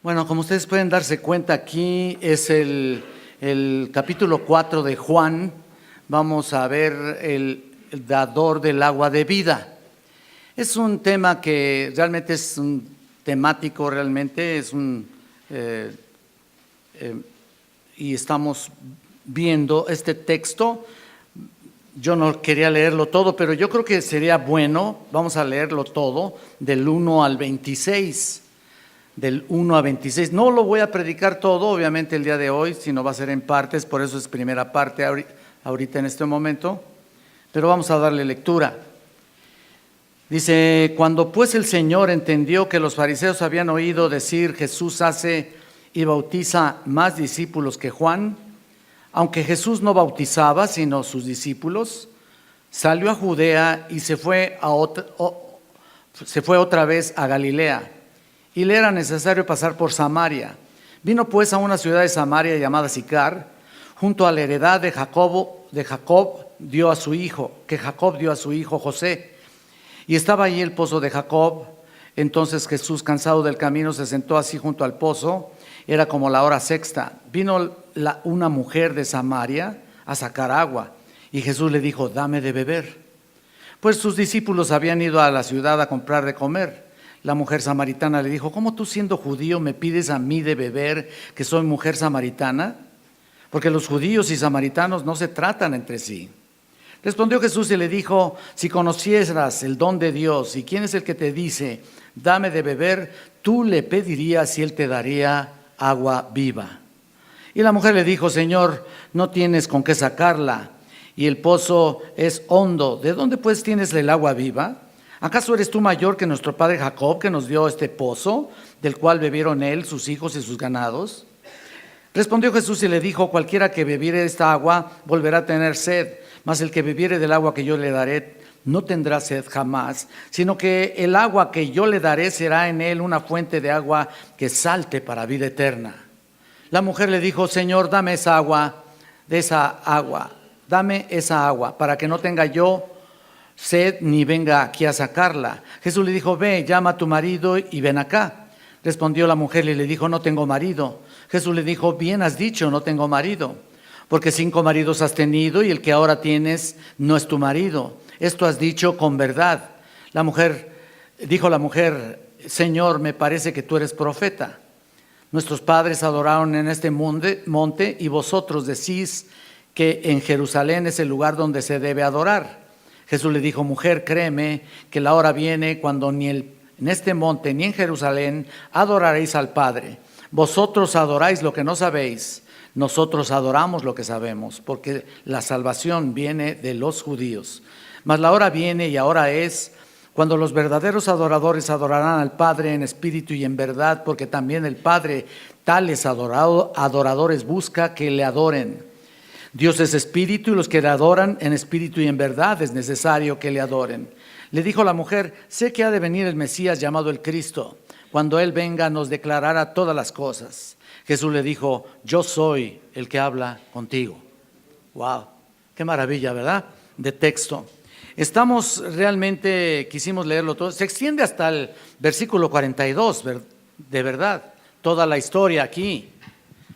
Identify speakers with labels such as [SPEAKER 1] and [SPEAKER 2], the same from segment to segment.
[SPEAKER 1] Bueno, como ustedes pueden darse cuenta, aquí es el capítulo 4 de Juan. Vamos a ver el dador del agua de vida. Es un tema que realmente es un temático, realmente es y estamos viendo este texto. Yo no quería leerlo todo, pero yo creo que sería bueno, vamos a leerlo todo, del 1 al 26. Del 1 a 26. No lo voy a predicar todo, obviamente, el día de hoy, sino va a ser en partes, por eso es primera parte ahorita en este momento, pero vamos a darle lectura. Dice: cuando pues el Señor entendió que los fariseos habían oído decir, Jesús hace y bautiza más discípulos que Juan, aunque Jesús no bautizaba, sino sus discípulos, salió a Judea y se fue otra vez a Galilea. Y le era necesario pasar por Samaria. Vino pues a una ciudad de Samaria llamada Sicar, junto a la heredad que Jacob dio a su hijo José. Y estaba allí el pozo de Jacob. Entonces Jesús, cansado del camino, se sentó así junto al pozo. Era como la hora sexta. Vino una mujer de Samaria a sacar agua. Y Jesús le dijo: dame de beber. Pues sus discípulos habían ido a la ciudad a comprar de comer. La mujer samaritana le dijo: ¿cómo tú, siendo judío, me pides a mí de beber, que soy mujer samaritana? Porque los judíos y samaritanos no se tratan entre sí. Respondió Jesús y le dijo: si conocieras el don de Dios y quién es el que te dice, dame de beber, tú le pedirías y él te daría agua viva. Y la mujer le dijo: Señor, no tienes con qué sacarla, y el pozo es hondo. ¿De dónde pues tienes el agua viva? ¿Acaso eres tú mayor que nuestro padre Jacob, que nos dio este pozo, del cual bebieron él, sus hijos y sus ganados? Respondió Jesús y le dijo: cualquiera que bebiere esta agua volverá a tener sed, mas el que bebiere del agua que yo le daré no tendrá sed jamás, sino que el agua que yo le daré será en él una fuente de agua que salte para vida eterna. La mujer le dijo: Señor, dame esa agua, para que no tenga yo sed ni venga aquí a sacarla. Jesús le dijo: ve, llama a tu marido y ven acá. Respondió la mujer y le dijo: no tengo marido. Jesús le dijo: bien has dicho, no tengo marido, porque 5 maridos has tenido y el que ahora tienes no es tu marido. Esto has dicho con verdad. Dijo la mujer: Señor, me parece que tú eres profeta. Nuestros padres adoraron en este monte y vosotros decís que en Jerusalén es el lugar donde se debe adorar. Jesús le dijo: mujer, créeme que la hora viene cuando ni en este monte ni en Jerusalén adoraréis al Padre. Vosotros adoráis lo que no sabéis, nosotros adoramos lo que sabemos, porque la salvación viene de los judíos. Mas la hora viene y ahora es cuando los verdaderos adoradores adorarán al Padre en espíritu y en verdad, porque también el Padre tales adoradores busca que le adoren. Dios es espíritu y los que le adoran en espíritu y en verdad es necesario que le adoren. Le dijo la mujer: sé que ha de venir el Mesías llamado el Cristo. Cuando Él venga nos declarará todas las cosas. Jesús le dijo: yo soy el que habla contigo. Wow, qué maravilla, ¿verdad? De texto. Quisimos leerlo todo. Se extiende hasta el versículo 42, de verdad, toda la historia aquí.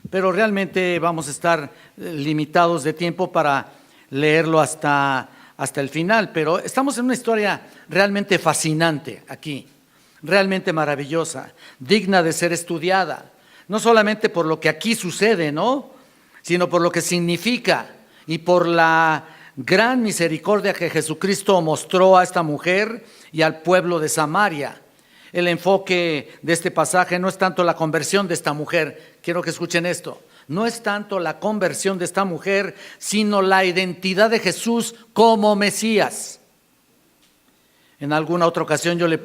[SPEAKER 1] Pero realmente vamos a estar limitados de tiempo para leerlo hasta el final. Pero estamos en una historia realmente fascinante aquí, realmente maravillosa, digna de ser estudiada. No solamente por lo que aquí sucede, ¿no?, sino por lo que significa y por la gran misericordia que Jesucristo mostró a esta mujer y al pueblo de Samaria. El enfoque de este pasaje no es tanto la conversión de esta mujer. Quiero que escuchen esto. No es tanto la conversión de esta mujer, sino la identidad de Jesús como Mesías. En alguna otra ocasión yo le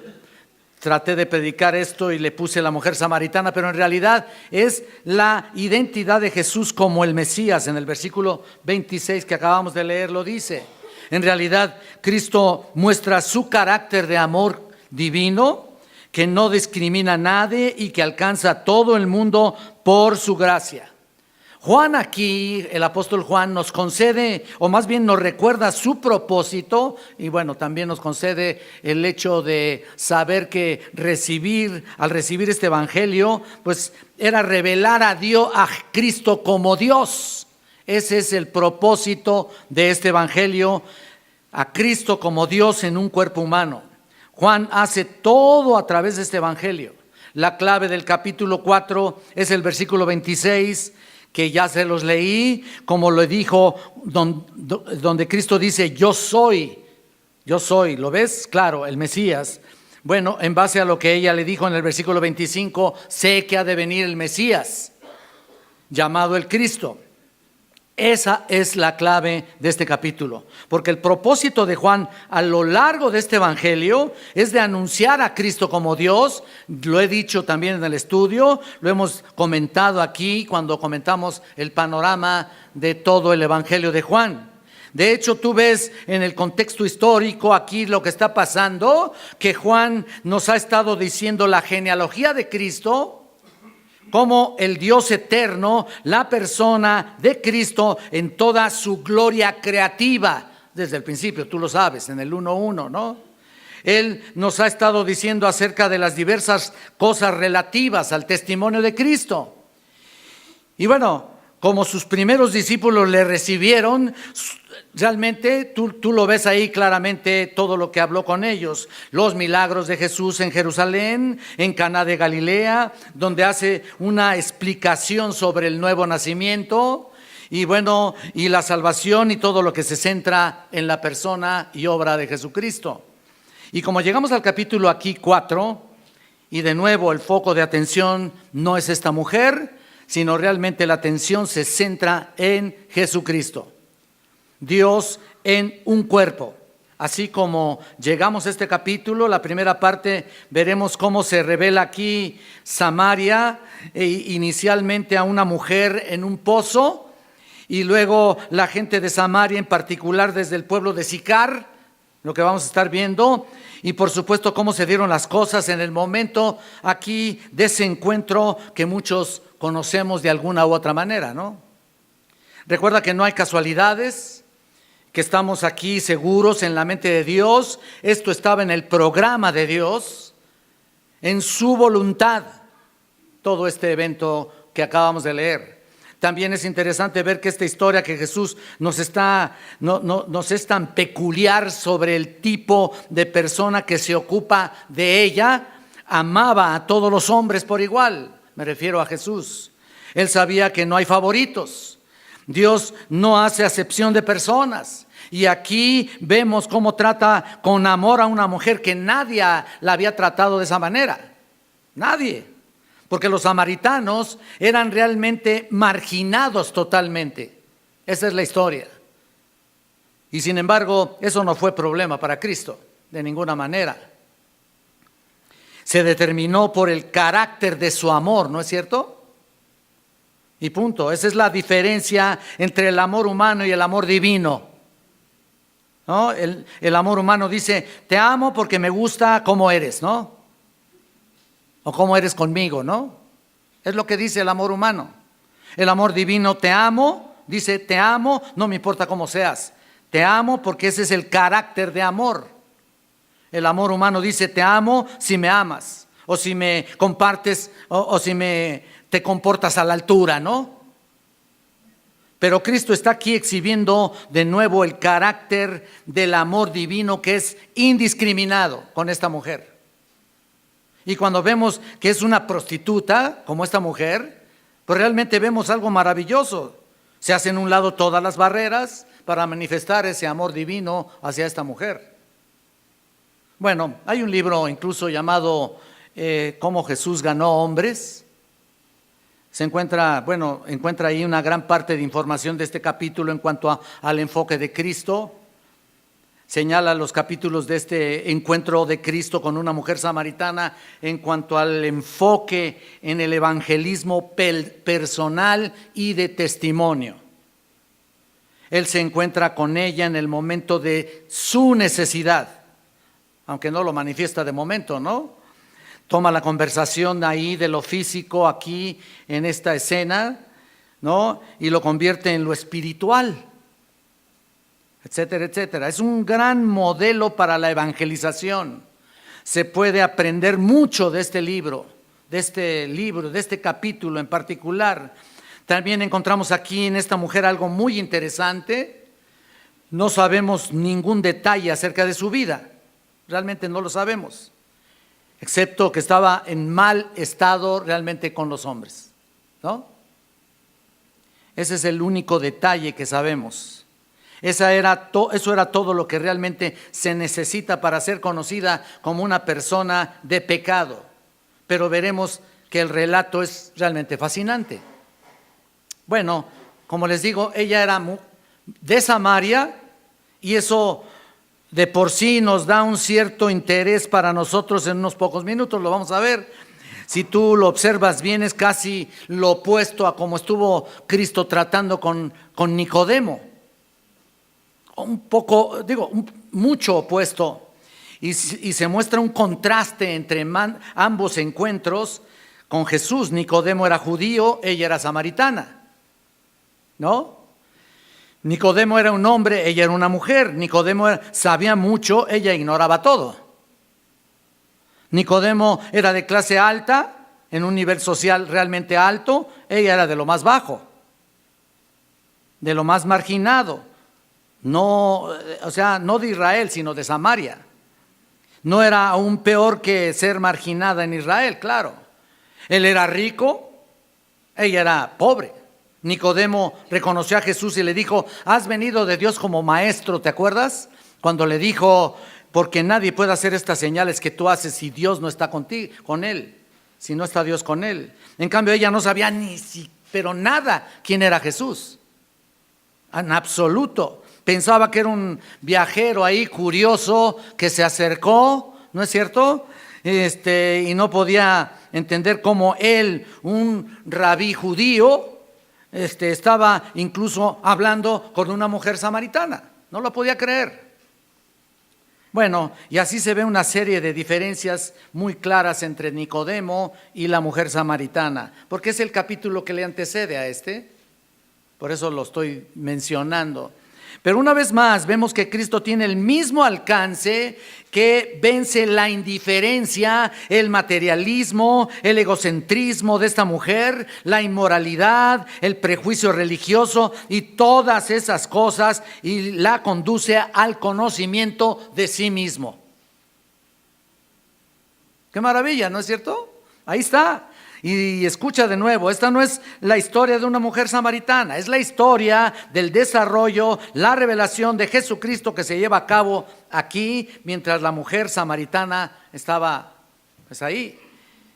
[SPEAKER 1] traté de predicar esto y le puse la mujer samaritana, pero en realidad es la identidad de Jesús como el Mesías. En el versículo 26 que acabamos de leer lo dice. En realidad Cristo muestra su carácter de amor divino, que no discrimina a nadie y que alcanza a todo el mundo por su gracia. Juan aquí, el apóstol Juan, nos concede, o más bien nos recuerda su propósito, y bueno, también nos concede el hecho de saber que al recibir este evangelio, pues era revelar a Dios, a Cristo como Dios. Ese es el propósito de este evangelio, a Cristo como Dios en un cuerpo humano. Juan hace todo a través de este evangelio. La clave del capítulo 4 es el versículo 26, que ya se los leí, como lo dijo, donde Cristo dice, yo soy, ¿lo ves? Claro, el Mesías. Bueno, en base a lo que ella le dijo en el versículo 25, sé que ha de venir el Mesías, llamado el Cristo. Esa es la clave de este capítulo, porque el propósito de Juan a lo largo de este evangelio es de anunciar a Cristo como Dios. Lo he dicho también en el estudio, lo hemos comentado aquí cuando comentamos el panorama de todo el evangelio de Juan. De hecho, tú ves en el contexto histórico aquí lo que está pasando, que Juan nos ha estado diciendo la genealogía de Cristo, como el Dios eterno, la persona de Cristo en toda su gloria creativa, desde el principio, tú lo sabes, en el 1:1, ¿no? Él nos ha estado diciendo acerca de las diversas cosas relativas al testimonio de Cristo. Y bueno, como sus primeros discípulos le recibieron, realmente tú lo ves ahí claramente todo lo que habló con ellos. Los milagros de Jesús en Jerusalén, en Caná de Galilea, donde hace una explicación sobre el nuevo nacimiento. Y bueno, y la salvación y todo lo que se centra en la persona y obra de Jesucristo. Y como llegamos al capítulo aquí 4, y de nuevo el foco de atención no es esta mujer, sino realmente la atención se centra en Jesucristo. Dios en un cuerpo. Así como llegamos a este capítulo, la primera parte, veremos cómo se revela aquí Samaria, inicialmente a una mujer en un pozo, y luego la gente de Samaria, en particular desde el pueblo de Sicar, lo que vamos a estar viendo, y por supuesto cómo se dieron las cosas en el momento aquí de ese encuentro que muchos conocemos de alguna u otra manera, ¿no? Recuerda que no hay casualidades, que estamos aquí seguros en la mente de Dios. Esto estaba en el programa de Dios, en su voluntad, todo este evento que acabamos de leer. También es interesante ver que esta historia que Jesús nos es tan peculiar sobre el tipo de persona que se ocupa de ella. Amaba a todos los hombres por igual, me refiero a Jesús. Él sabía que no hay favoritos. Dios no hace acepción de personas. Y aquí vemos cómo trata con amor a una mujer que nadie la había tratado de esa manera. Nadie. Porque los samaritanos eran realmente marginados totalmente. Esa es la historia. Y sin embargo, eso no fue problema para Cristo, de ninguna manera. Se determinó por el carácter de su amor, ¿no es cierto? Y punto. Esa es la diferencia entre el amor humano y el amor divino, ¿no? El amor humano dice, te amo porque me gusta cómo eres, ¿no? O cómo eres conmigo, ¿no? Es lo que dice el amor humano. El amor divino, te amo, dice, te amo, no me importa cómo seas. Te amo porque ese es el carácter de amor. El amor humano dice, te amo si me amas, o si me compartes, o si te comportas a la altura, ¿no? Pero Cristo está aquí exhibiendo de nuevo el carácter del amor divino que es indiscriminado con esta mujer. Y cuando vemos que es una prostituta, como esta mujer, pues realmente vemos algo maravilloso. Se hacen a un lado todas las barreras para manifestar ese amor divino hacia esta mujer. Bueno, hay un libro incluso llamado Cómo Jesús ganó hombres. Se encuentra ahí una gran parte de información de este capítulo en cuanto al enfoque de Cristo. Señala los capítulos de este encuentro de Cristo con una mujer samaritana en cuanto al enfoque en el evangelismo personal y de testimonio. Él se encuentra con ella en el momento de su necesidad, aunque no lo manifiesta de momento, ¿no? Toma la conversación ahí de lo físico aquí en esta escena, ¿no? Y lo convierte en lo espiritual, etcétera, etcétera. Es un gran modelo para la evangelización. Se puede aprender mucho de este libro, de este capítulo en particular. También encontramos aquí en esta mujer algo muy interesante. No sabemos ningún detalle acerca de su vida, realmente no lo sabemos, excepto que estaba en mal estado realmente con los hombres, ¿no? Ese es el único detalle que sabemos. Eso era todo lo que realmente se necesita para ser conocida como una persona de pecado. Pero veremos que el relato es realmente fascinante. Bueno, como les digo, ella era de Samaria, y eso de por sí nos da un cierto interés para nosotros. En unos pocos minutos lo vamos a ver. Si tú lo observas bien, es casi lo opuesto a cómo estuvo Cristo tratando con Nicodemo. Mucho opuesto. Y se muestra un contraste entre ambos encuentros con Jesús. Nicodemo era judío, ella era samaritana, ¿no? Nicodemo era un hombre, ella era una mujer. Nicodemo sabía mucho, ella ignoraba todo. Nicodemo era de clase alta, en un nivel social realmente alto, ella era de lo más bajo, de lo más marginado. No, o sea, no de Israel, sino de Samaria. No era aún peor que ser marginada en Israel, claro. Él era rico, ella era pobre. Nicodemo reconoció a Jesús y le dijo: has venido de Dios como maestro, ¿te acuerdas? Cuando le dijo: porque nadie puede hacer estas señales que tú haces si Dios no está contigo, con él, si no está Dios con él. En cambio ella no sabía pero nada quién era Jesús, en absoluto. Pensaba que era un viajero ahí curioso que se acercó, ¿no es cierto? Y no podía entender cómo él, un rabí judío, estaba incluso hablando con una mujer samaritana. No lo podía creer. Bueno, y así se ve una serie de diferencias muy claras entre Nicodemo y la mujer samaritana, porque es el capítulo que le antecede a este, por eso lo estoy mencionando. Pero una vez más vemos que Cristo tiene el mismo alcance, que vence la indiferencia, el materialismo, el egocentrismo de esta mujer, la inmoralidad, el prejuicio religioso y todas esas cosas, y la conduce al conocimiento de sí mismo. ¡Qué maravilla!, ¿no es cierto? Ahí está. Y escucha de nuevo, esta no es la historia de una mujer samaritana, es la historia del desarrollo, la revelación de Jesucristo que se lleva a cabo aquí, mientras la mujer samaritana estaba pues ahí.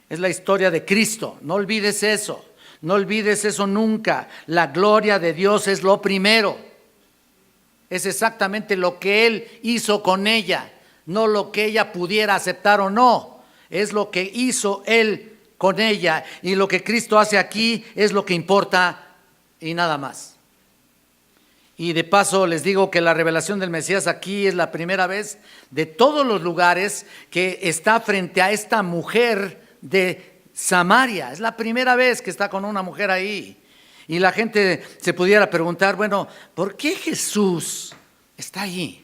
[SPEAKER 1] Es la historia de Cristo, no olvides eso, no olvides eso nunca. La gloria de Dios es lo primero, es exactamente lo que Él hizo con ella, no lo que ella pudiera aceptar o no, es lo que hizo Él con ella, y lo que Cristo hace aquí es lo que importa y nada más. Y de paso les digo que la revelación del Mesías aquí es la primera vez de todos los lugares que está frente a esta mujer de Samaria. Es la primera vez que está con una mujer ahí. Y la gente se pudiera preguntar, bueno, ¿por qué Jesús está allí?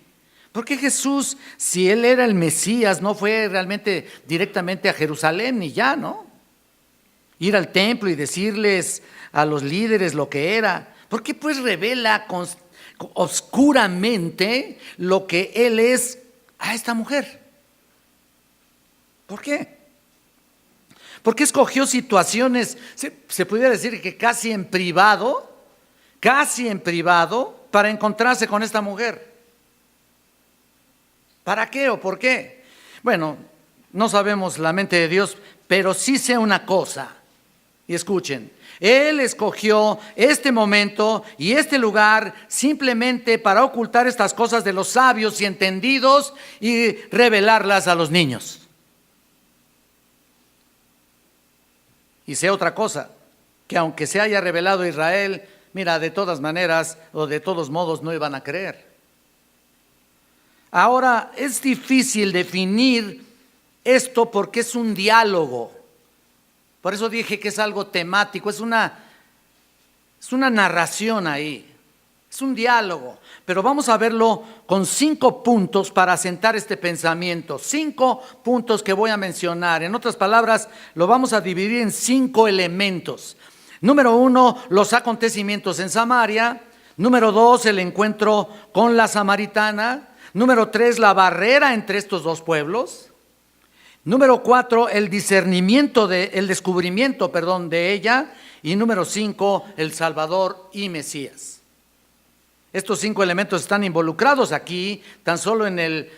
[SPEAKER 1] ¿Por qué Jesús, si Él era el Mesías, no fue realmente directamente a Jerusalén y ya, ¿no? Ir al templo y decirles a los líderes lo que era. ¿Por qué pues revela oscuramente lo que Él es a esta mujer? ¿Por qué? ¿Por qué escogió situaciones, se pudiera decir que casi en privado, para encontrarse con esta mujer? ¿Para qué o por qué? Bueno, no sabemos la mente de Dios, pero sí sé una cosa. Y escuchen, Él escogió este momento y este lugar simplemente para ocultar estas cosas de los sabios y entendidos y revelarlas a los niños. Y sé otra cosa, que aunque se haya revelado a Israel, mira, de todas maneras o de todos modos no iban a creer. Ahora, es difícil definir esto porque es un diálogo. Por eso dije que es algo temático, es una Es una narración ahí. Es un diálogo, pero vamos a verlo con 5 puntos para asentar este pensamiento. 5 puntos que voy a mencionar. En otras palabras, lo vamos a dividir en 5 elementos. Número 1, los acontecimientos en Samaria. Número 2, el encuentro con la samaritana. Número 3, la barrera entre estos dos pueblos. Número 4, el descubrimiento de ella. Y número 5, el Salvador y Mesías. Estos 5 elementos están involucrados aquí, tan solo en del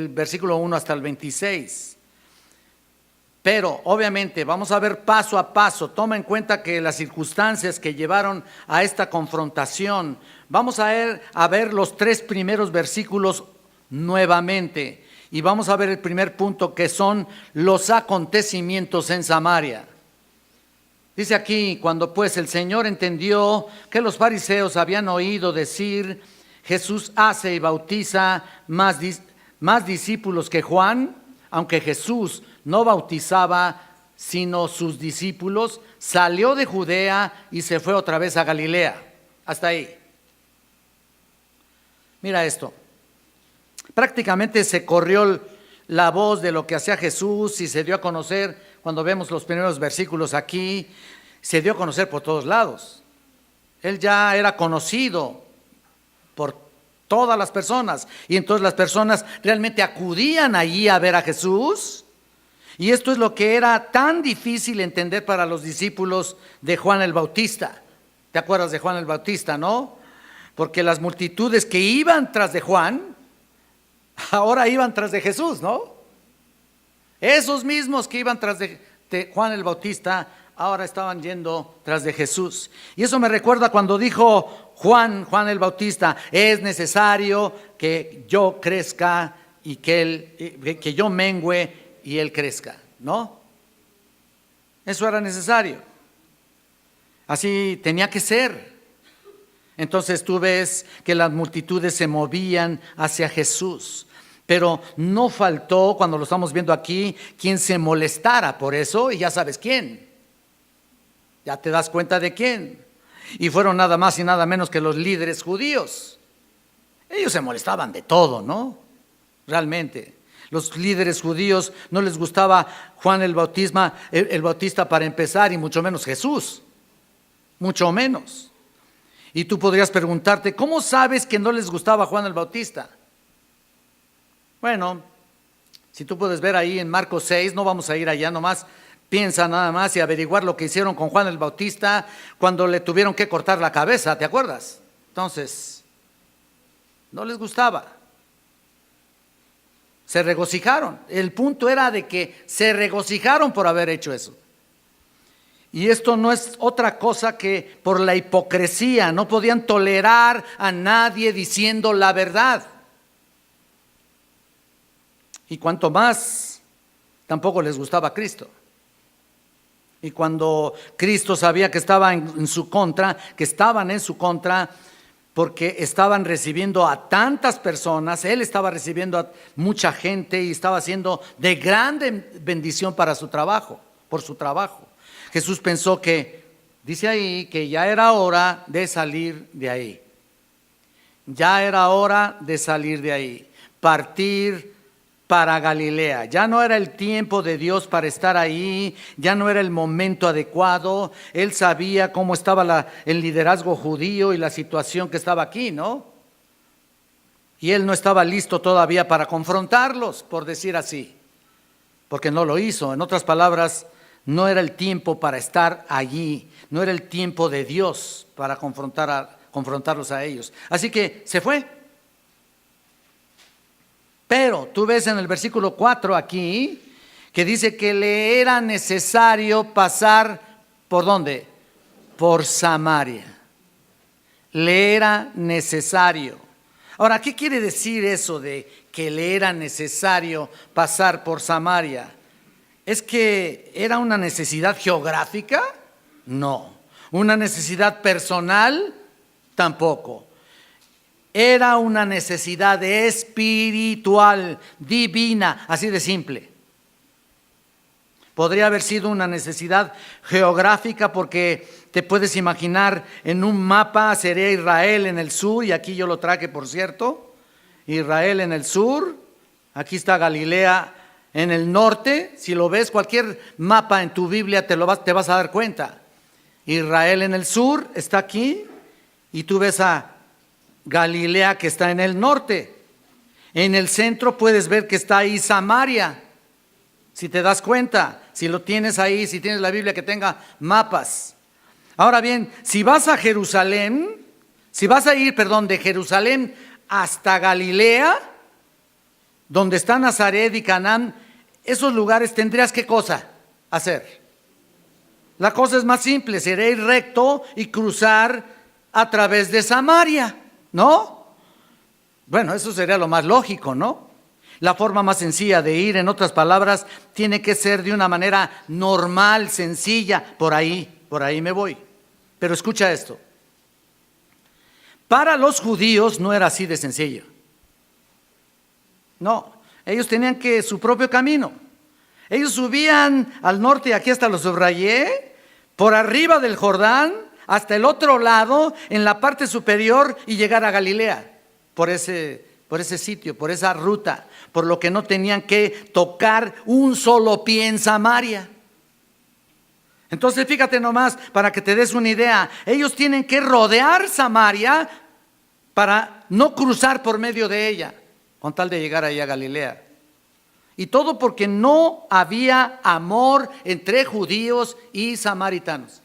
[SPEAKER 1] versículo 1 hasta el 26. Pero obviamente vamos a ver paso a paso. Toma en cuenta que las circunstancias que llevaron a esta confrontación, vamos a ver los 3 primeros versículos nuevamente. Y vamos a ver el primer punto, que son los acontecimientos en Samaria. Dice aquí: cuando pues el Señor entendió que los fariseos habían oído decir, Jesús hace y bautiza más discípulos que Juan, aunque Jesús no bautizaba sino sus discípulos, salió de Judea y se fue otra vez a Galilea. Hasta ahí. Mira esto. Prácticamente se corrió la voz de lo que hacía Jesús y se dio a conocer. Cuando vemos los primeros versículos aquí, se dio a conocer por todos lados. Él ya era conocido por todas las personas, y entonces las personas realmente acudían allí a ver a Jesús. Y esto es lo que era tan difícil entender para los discípulos de Juan el Bautista. ¿Te acuerdas de Juan el Bautista, no? Porque las multitudes que iban tras de Juan, ahora iban tras de Jesús, ¿no? Esos mismos que iban tras de Juan el Bautista, ahora estaban yendo tras de Jesús. Y eso me recuerda cuando dijo Juan el Bautista: es necesario que yo crezca y que yo mengüe y él crezca, ¿no? Eso era necesario. Así tenía que ser. Entonces tú ves que las multitudes se movían hacia Jesús. Pero no faltó, cuando lo estamos viendo aquí, quien se molestara por eso, y ya sabes quién. Ya te das cuenta de quién. Y fueron nada más y nada menos que los líderes judíos. Ellos se molestaban de todo, ¿no? Realmente. Los líderes judíos no les gustaba Juan el Bautista para empezar, y mucho menos Jesús. Mucho menos. Y tú podrías preguntarte: ¿cómo sabes que no les gustaba Juan el Bautista? Bueno, si tú puedes ver ahí en Marcos 6, no vamos a ir allá nomás, piensa nada más y averiguar lo que hicieron con Juan el Bautista cuando le tuvieron que cortar la cabeza, ¿te acuerdas? Entonces, no les gustaba. Se regocijaron. El punto era de que se regocijaron por haber hecho eso. Y esto no es otra cosa que por la hipocresía. No podían tolerar a nadie diciendo la verdad. Y cuanto más, tampoco les gustaba Cristo. Y cuando Cristo sabía que estaban en su contra, porque estaban recibiendo a tantas personas, Él estaba recibiendo a mucha gente y estaba siendo de grande bendición para su trabajo, por su trabajo. Jesús pensó que, dice ahí, que ya era hora de salir de ahí. Ya era hora de salir de ahí, partir para Galilea. Ya no era el tiempo de Dios para estar ahí, ya no era el momento adecuado. Él sabía cómo estaba el liderazgo judío y la situación que estaba aquí, ¿no? Y él no estaba listo todavía para confrontarlos, por decir así, porque no lo hizo. En otras palabras, no era el tiempo para estar allí, no era el tiempo de Dios para confrontarlos a ellos. Así que se fue. Pero tú ves en el versículo 4 aquí, que dice que le era necesario pasar, ¿por dónde? Por Samaria. Le era necesario. Ahora, ¿qué quiere decir eso de que le era necesario pasar por Samaria? ¿Es que era una necesidad geográfica? No. ¿Una necesidad personal? Tampoco. Era una necesidad espiritual, divina, así de simple. Podría haber sido una necesidad geográfica porque te puedes imaginar en un mapa sería Israel en el sur, y aquí yo lo traje por cierto, Israel en el sur, aquí está Galilea en el norte. Si lo ves, cualquier mapa en tu Biblia te vas a dar cuenta. Israel en el sur está aquí y tú ves a Galilea que está en el norte. En el centro puedes ver que está ahí Samaria, si te das cuenta, si lo tienes ahí, si tienes la Biblia que tenga mapas. Ahora bien, si vas a Jerusalén, de Jerusalén hasta Galilea, donde está Nazaret y Canaán, esos lugares tendrías ¿qué cosa hacer? La cosa es más simple, sería ir recto y cruzar a través de Samaria, ¿no? Bueno, eso sería lo más lógico, ¿no? La forma más sencilla de ir, en otras palabras, tiene que ser de una manera normal, sencilla. Por ahí me voy. Pero escucha esto. Para los judíos no era así de sencillo. No, ellos tenían su propio camino. Ellos subían al norte, aquí hasta lo subrayé, por arriba del Jordán, hasta el otro lado, en la parte superior, y llegar a Galilea, por ese sitio, por esa ruta, por lo que no tenían que tocar un solo pie en Samaria. Entonces fíjate nomás, para que te des una idea, ellos tienen que rodear Samaria para no cruzar por medio de ella, con tal de llegar ahí a Galilea. Y todo porque no había amor entre judíos y samaritanos.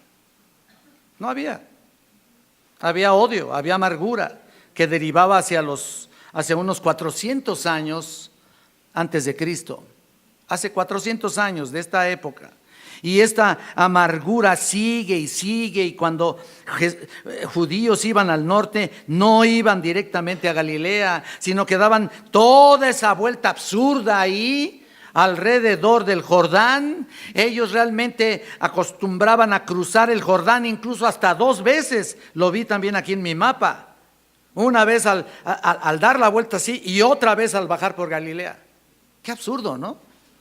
[SPEAKER 1] No había. Había odio, había amargura que derivaba hacia unos 400 años antes de Cristo. Hace 400 años de esta época. Y esta amargura sigue y sigue, y cuando judíos iban al norte, no iban directamente a Galilea, sino que daban toda esa vuelta absurda ahí, alrededor del Jordán. Ellos realmente acostumbraban a cruzar el Jordán incluso hasta 2 veces, lo vi también aquí en mi mapa. Una vez al dar la vuelta así y otra vez al bajar por Galilea. Qué absurdo, ¿no?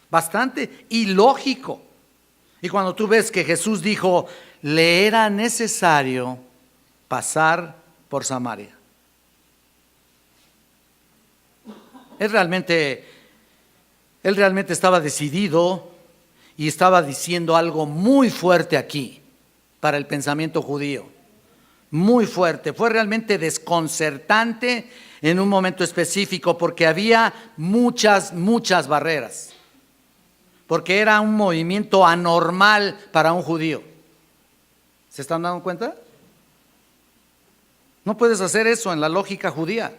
[SPEAKER 1] Bastante ilógico. Y cuando tú ves que Jesús dijo, le era necesario pasar por Samaria. Él realmente estaba decidido y estaba diciendo algo muy fuerte aquí para el pensamiento judío. Muy fuerte, fue realmente desconcertante en un momento específico porque había muchas barreras. Porque era un movimiento anormal para un judío. ¿Se están dando cuenta? No puedes hacer eso en la lógica judía.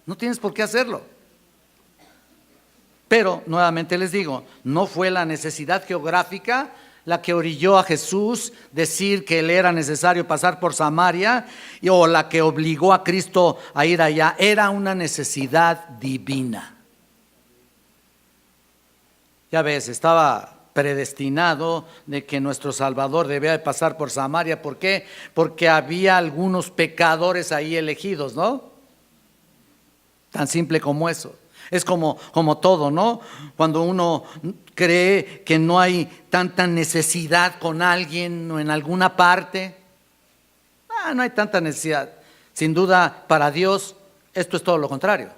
[SPEAKER 1] No tienes por qué hacerlo. Pero, nuevamente les digo, no fue la necesidad geográfica la que orilló a Jesús decir que le era necesario pasar por Samaria, o la que obligó a Cristo a ir allá. Era una necesidad divina. Ya ves, estaba predestinado de que nuestro Salvador debía de pasar por Samaria. ¿Por qué? Porque había algunos pecadores ahí elegidos, ¿no? Tan simple como eso. Es como todo, ¿no? Cuando uno cree que no hay tanta necesidad con alguien o en alguna parte. No hay tanta necesidad. Sin duda, para Dios, esto es todo lo contrario.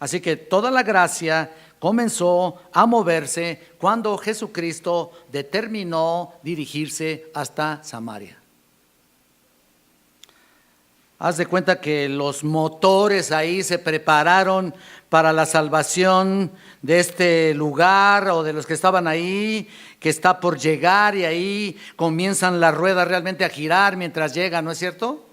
[SPEAKER 1] Así que toda la gracia comenzó a moverse cuando Jesucristo determinó dirigirse hasta Samaria. Haz de cuenta que los motores ahí se prepararon para la salvación de este lugar o de los que estaban ahí, que está por llegar, y ahí comienzan las ruedas realmente a girar mientras llega, ¿no es cierto?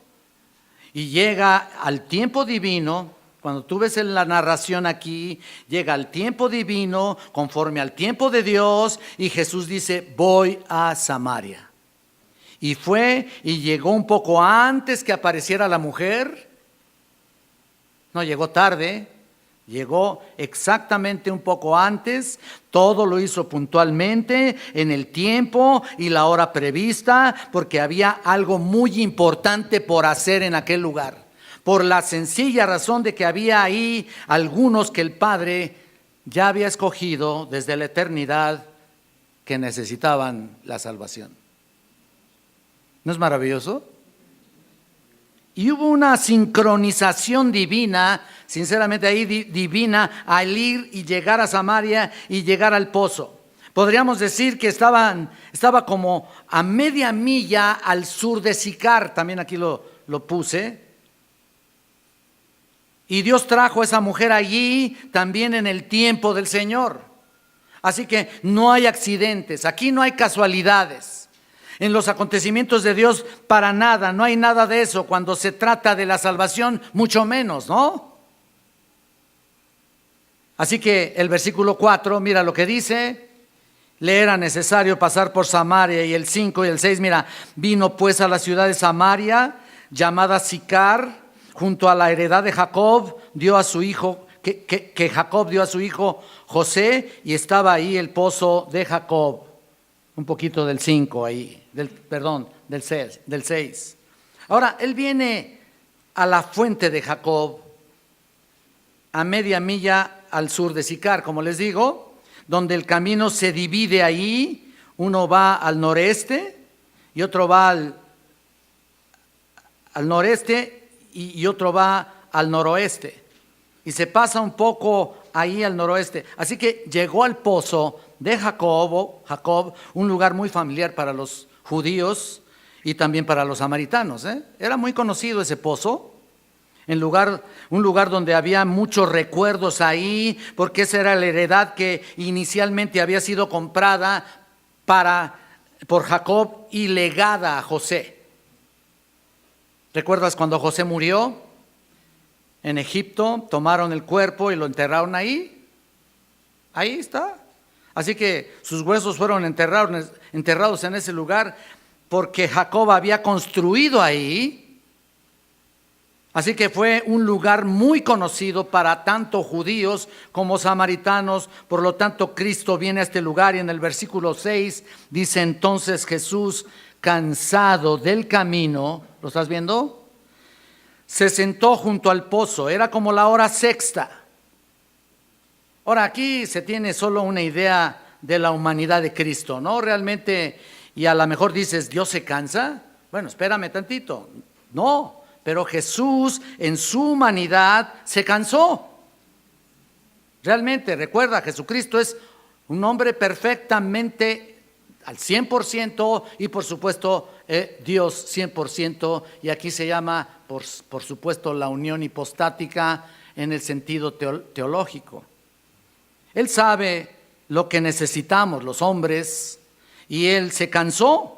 [SPEAKER 1] Y llega al tiempo divino. Cuando tú ves en la narración aquí, llega al tiempo divino, conforme al tiempo de Dios, y Jesús dice, voy a Samaria. Y fue y llegó un poco antes que apareciera la mujer. No llegó tarde, llegó exactamente un poco antes. Todo lo hizo puntualmente, en el tiempo y la hora prevista, porque había algo muy importante por hacer en aquel lugar. Por la sencilla razón de que había ahí algunos que el Padre ya había escogido desde la eternidad que necesitaban la salvación. ¿No es maravilloso? Y hubo una sincronización divina, sinceramente ahí divina, al ir y llegar a Samaria y llegar al pozo. Podríamos decir que estaba como a media milla al sur de Sicar, también aquí lo puse. Y Dios trajo a esa mujer allí también en el tiempo del Señor. Así que no hay accidentes, aquí no hay casualidades. En los acontecimientos de Dios para nada, no hay nada de eso. Cuando se trata de la salvación, mucho menos, ¿no? Así que el versículo 4, mira lo que dice: le era necesario pasar por Samaria. Y el 5 y el 6, mira, vino pues a la ciudad de Samaria, llamada Sicar, junto a la heredad de Jacob, dio a su hijo, que Jacob dio a su hijo José, y estaba ahí el pozo de Jacob. Un poquito del 5 ahí, del 6. Ahora, él viene a la fuente de Jacob, a media milla al sur de Sicar, como les digo, donde el camino se divide ahí. Uno va al noreste y otro va al noreste y otro va al noroeste. Y se pasa un poco ahí al noroeste. Así que llegó al pozo de Jacob, un lugar muy familiar para los judíos y también para los samaritanos. Era muy conocido ese pozo, un lugar donde había muchos recuerdos ahí, porque esa era la heredad que inicialmente había sido comprada por Jacob y legada a José. ¿Recuerdas cuando José murió en Egipto? Tomaron el cuerpo y lo enterraron ahí. Ahí está. Así que sus huesos fueron enterrados en ese lugar porque Jacob había construido ahí. Así que fue un lugar muy conocido para tanto judíos como samaritanos. Por lo tanto, Cristo viene a este lugar y en el versículo 6 dice: entonces Jesús, cansado del camino, ¿lo estás viendo?, se sentó junto al pozo. Era como la hora sexta. Ahora, aquí se tiene solo una idea de la humanidad de Cristo, ¿no? Realmente, y a lo mejor dices, ¿Dios se cansa? Bueno, espérame tantito. No, pero Jesús en su humanidad se cansó. Realmente, recuerda, Jesucristo es un hombre perfectamente al 100% y por supuesto Dios 100%, y aquí se llama por supuesto la unión hipostática en el sentido teológico. Él sabe lo que necesitamos los hombres y Él se cansó.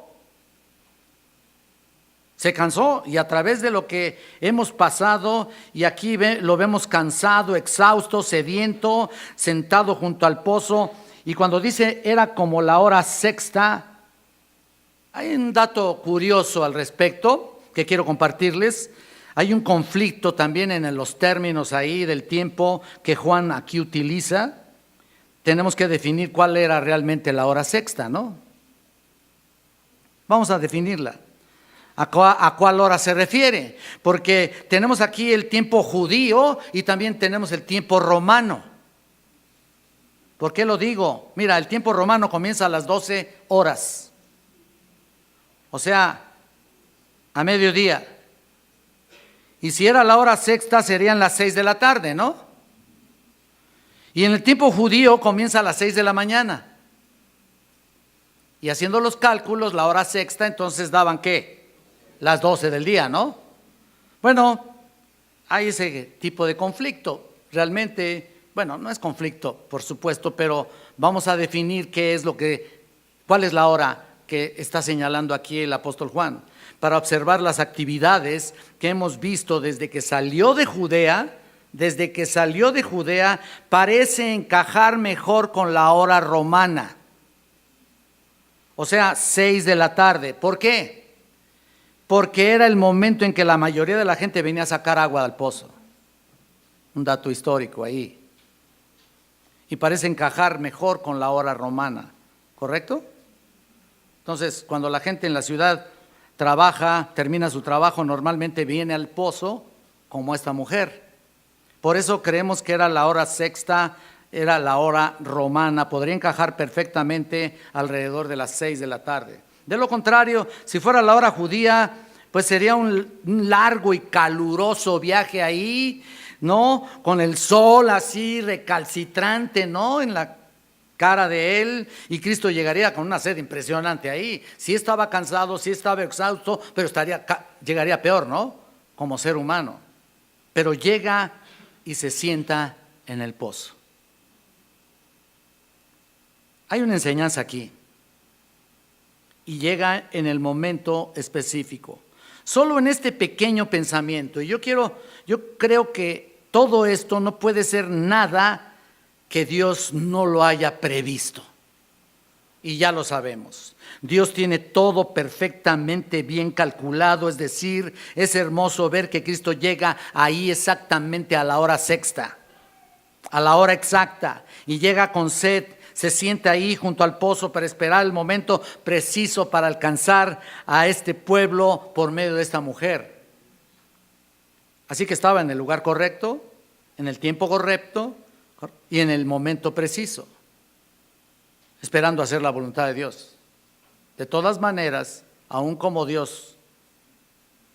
[SPEAKER 1] Se cansó, y a través de lo que hemos pasado, y aquí lo vemos cansado, exhausto, sediento, sentado junto al pozo. Y cuando dice era como la hora sexta, hay un dato curioso al respecto que quiero compartirles. Hay un conflicto también en los términos ahí del tiempo que Juan aquí utiliza. Tenemos que definir cuál era realmente la hora sexta, ¿no? Vamos a definirla. ¿A cuál hora se refiere? Porque tenemos aquí el tiempo judío y también tenemos el tiempo romano. ¿Por qué lo digo? Mira, el tiempo romano comienza a las 12 horas. O sea, a mediodía. Y si era la hora sexta, serían las 6 de la tarde, ¿no? Y en el tiempo judío comienza a las 6 de la mañana. Y haciendo los cálculos, la hora sexta, entonces daban ¿qué? Las 12 del día, ¿no? Bueno, hay ese tipo de conflicto. Realmente, bueno, no es conflicto, por supuesto, pero vamos a definir cuál es la hora que está señalando aquí el apóstol Juan, para observar las actividades que hemos visto desde que salió de Judea. Desde que salió de Judea, parece encajar mejor con la hora romana. O sea, 6 de la tarde. ¿Por qué? Porque era el momento en que la mayoría de la gente venía a sacar agua del pozo. Un dato histórico ahí. Y parece encajar mejor con la hora romana. ¿Correcto? Entonces, cuando la gente en la ciudad termina su trabajo, normalmente viene al pozo como esta mujer. Por eso creemos que era la hora sexta era la hora romana, podría encajar perfectamente alrededor de las 6 de la tarde. De lo contrario, si fuera la hora judía, pues sería un largo y caluroso viaje ahí, ¿no? Con el sol así recalcitrante, ¿no? En la cara de él, y Cristo llegaría con una sed impresionante ahí. Sí estaba cansado, sí estaba exhausto, pero llegaría peor, ¿no? Como ser humano. Pero llega y se sienta en el pozo. Hay una enseñanza aquí, y llega en el momento específico. Solo en este pequeño pensamiento, y yo creo que todo esto no puede ser nada que Dios no lo haya previsto. Y ya lo sabemos. Dios tiene todo perfectamente bien calculado, es decir, es hermoso ver que Cristo llega ahí exactamente a la hora sexta, a la hora exacta, y llega con sed. Se sienta ahí junto al pozo para esperar el momento preciso para alcanzar a este pueblo por medio de esta mujer. Así que estaba en el lugar correcto, en el tiempo correcto y en el momento preciso, esperando hacer la voluntad de Dios. De todas maneras, aun como Dios,